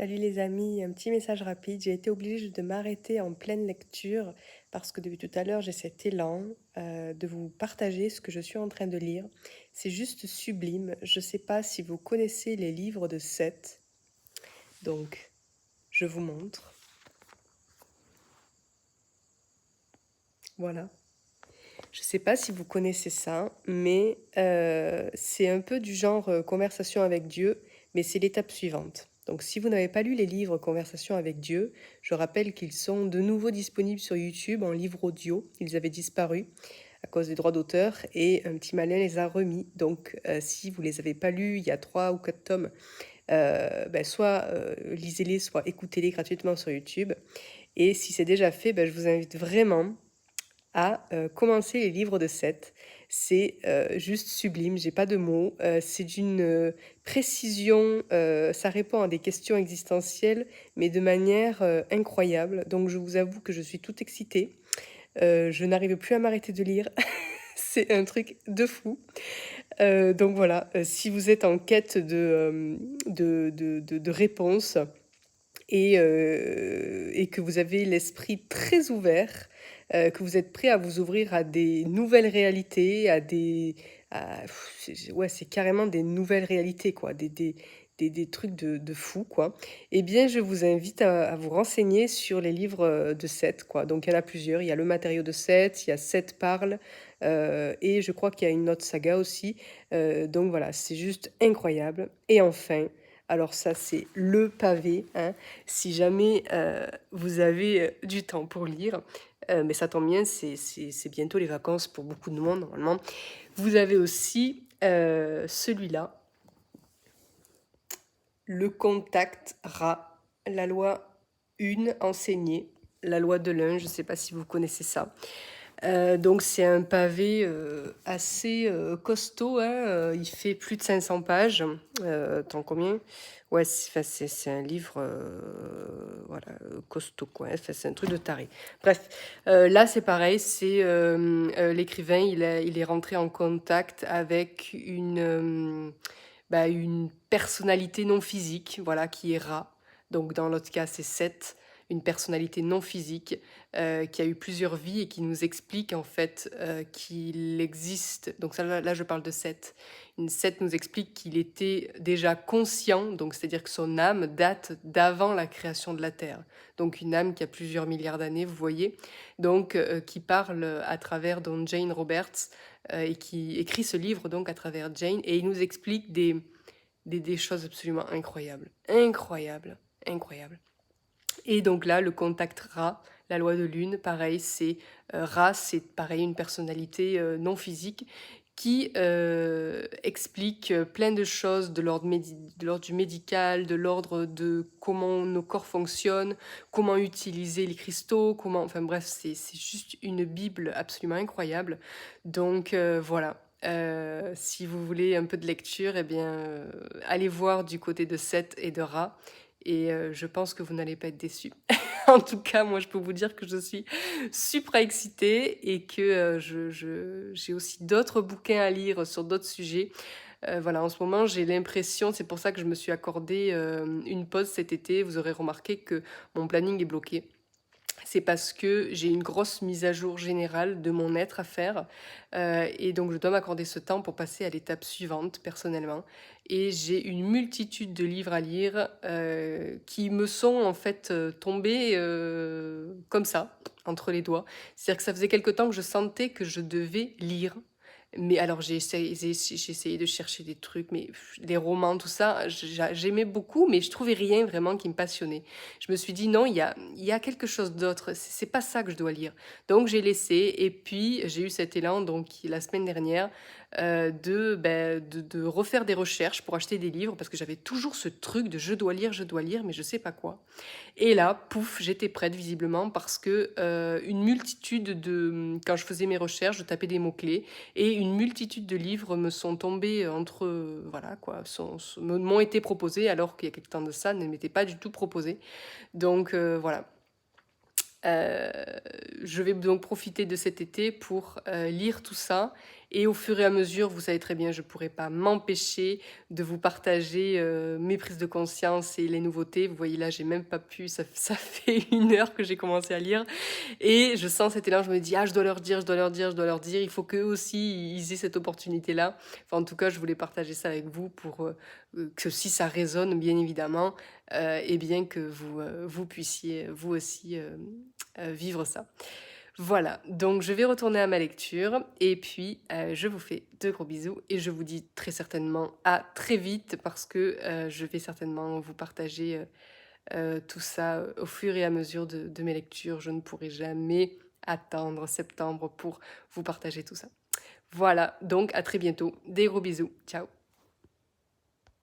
Salut les amis, un petit message rapide. J'ai été obligée de m'arrêter en pleine lecture parce que depuis tout à l'heure j'ai cet élan de vous partager ce que je suis en train de lire. C'est juste sublime. Je ne sais pas si vous connaissez les livres de Seth, donc je vous montre. Voilà. Je ne sais pas si vous connaissez ça, mais c'est un peu du genre conversation avec Dieu, mais c'est l'étape suivante. Donc si vous n'avez pas lu les livres Conversation avec Dieu, je rappelle qu'ils sont de nouveau disponibles sur YouTube en livre audio. Ils avaient disparu à cause des droits d'auteur et un petit malin les a remis. Donc si vous les avez pas lus, il y a 3 ou 4 tomes, soit lisez-les, soit écoutez-les gratuitement sur YouTube. Et si c'est déjà fait, je vous invite vraiment à commencer les livres de Seth. C'est juste sublime, j'ai pas de mots. C'est d'une précision, ça répond à des questions existentielles, mais de manière incroyable. Donc je vous avoue que je suis toute excitée. Je n'arrive plus à m'arrêter de lire. C'est un truc de fou. Donc voilà, si vous êtes en quête de réponses et que vous avez l'esprit très ouvert, que vous êtes prêt à vous ouvrir à des nouvelles réalités, ouais, c'est carrément des nouvelles réalités, quoi, des trucs de fou, quoi. Eh bien, je vous invite à vous renseigner sur les livres de Seth, quoi. Donc, il y en a plusieurs. Il y a Le matériau de Seth, il y a Seth parle, et je crois qu'il y a une autre saga aussi. Donc voilà, c'est juste incroyable. Et enfin, alors ça, c'est le pavé, hein. Si jamais vous avez du temps pour lire, mais ça tombe bien, c'est bientôt les vacances pour beaucoup de monde normalement. Vous avez aussi celui-là, le contact rat, la loi 1 enseignée, la loi de l'un, je ne sais pas si vous connaissez ça. Donc c'est un pavé assez costaud, hein, il fait plus de 500 pages. Attends, combien? Ouais, c'est un livre voilà, costaud, quoi. Enfin, c'est un truc de taré. Bref, là c'est pareil, c'est l'écrivain, il est rentré en contact avec une personnalité non physique, voilà, qui est Ra. Donc dans l'autre cas, c'est Seth, une personnalité non physique qui a eu plusieurs vies et qui nous explique en fait qu'il existe. Donc ça, là, je parle de Seth. Seth nous explique qu'il était déjà conscient, donc c'est-à-dire que son âme date d'avant la création de la Terre. Donc une âme qui a plusieurs milliards d'années, vous voyez. Donc qui parle à travers donc Jane Roberts et qui écrit ce livre donc à travers Jane et il nous explique des choses absolument incroyables. Incroyables, incroyables. Et donc là, le contact Ra, la loi de lune, pareil, c'est Ra, c'est pareil une personnalité non physique qui explique plein de choses de l'ordre du médical, de l'ordre de comment nos corps fonctionnent, comment utiliser les cristaux, comment... Enfin bref, c'est juste une Bible absolument incroyable. Donc voilà. Si vous voulez un peu de lecture, eh bien, allez voir du côté de Seth et de Ra. Et je pense que vous n'allez pas être déçus. En tout cas, moi, je peux vous dire que je suis super excitée et que j'ai aussi d'autres bouquins à lire sur d'autres sujets. Voilà, en ce moment, j'ai l'impression, c'est pour ça que je me suis accordé une pause cet été. Vous aurez remarqué que mon planning est bloqué. C'est parce que j'ai une grosse mise à jour générale de mon être à faire. Et donc, je dois m'accorder ce temps pour passer à l'étape suivante, personnellement. Et j'ai une multitude de livres à lire qui me sont en fait tombés comme ça, entre les doigts. C'est-à-dire que ça faisait quelque temps que je sentais que je devais lire. Mais alors j'ai essayé de chercher des trucs, mais des romans, tout ça, j'aimais beaucoup, mais je trouvais rien vraiment qui me passionnait. Je me suis dit non, il y a quelque chose d'autre, c'est pas ça que je dois lire. Donc j'ai laissé, et puis j'ai eu cet élan donc la semaine dernière de refaire des recherches pour acheter des livres, parce que j'avais toujours ce truc de je dois lire, mais je sais pas quoi. Et là, pouf, j'étais prête visiblement parce que une multitude de... Quand je faisais mes recherches, je tapais des mots-clés et une multitude de livres me sont tombés entre... voilà, quoi, m'ont été proposés alors qu'il y a quelque temps de ça, ne m'étaient pas du tout proposés. Donc voilà. Euh, je vais donc profiter de cet été pour lire tout ça Et au fur et à mesure, vous savez très bien, je ne pourrais pas m'empêcher de vous partager mes prises de conscience et les nouveautés. Vous voyez là, j'ai même pas pu, ça fait 1 heure que j'ai commencé à lire. Et je sens cet élan, je me dis, ah, je dois leur dire, je dois leur dire, je dois leur dire. Il faut qu'eux aussi, ils aient cette opportunité-là. Enfin, en tout cas, je voulais partager ça avec vous pour que si ça résonne, bien évidemment, et bien que vous puissiez, vous aussi, vivre ça. Voilà, donc je vais retourner à ma lecture et puis je vous fais de gros bisous et je vous dis très certainement à très vite parce que je vais certainement vous partager tout ça au fur et à mesure de mes lectures. Je ne pourrai jamais attendre septembre pour vous partager tout ça. Voilà, donc à très bientôt. Des gros bisous. Ciao.